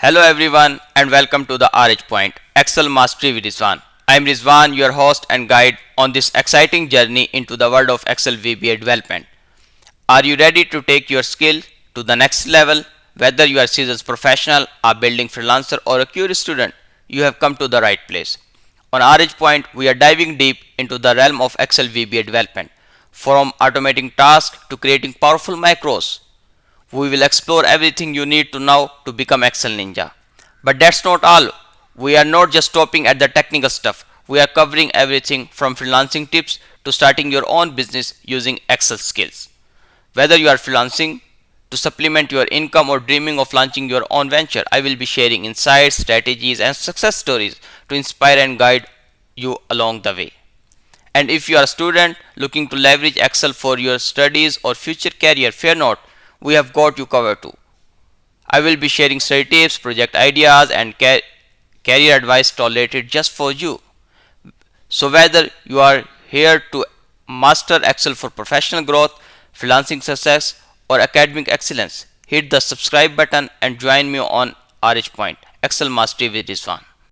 Hello everyone and welcome to the RH Point Excel Mastery with Rizwan. I am Rizwan, your host and guide on this exciting journey into the world of Excel VBA development. Are you ready to take your skill to the next level? Whether you are a seasoned professional, a building freelancer or a curious student, you have come to the right place. On RH Point, we are diving deep into the realm of Excel VBA development, from automating tasks to creating powerful macros. We will explore everything you need to know to become Excel Ninja. But that's not all. We are not just stopping at the technical stuff. We are covering everything from freelancing tips to starting your own business using Excel skills. Whether you are freelancing to supplement your income or dreaming of launching your own venture, I will be sharing insights, strategies, and success stories to inspire and guide you along the way. And if you are a student looking to leverage Excel for your studies or future career, fear not, we have got you covered too. I will be sharing study tips, project ideas, and career advice tolerated just for you. So, whether you are here to master Excel for professional growth, freelancing success, or academic excellence, hit the subscribe button and join me on RH Point Excel Mastery with Rizwan.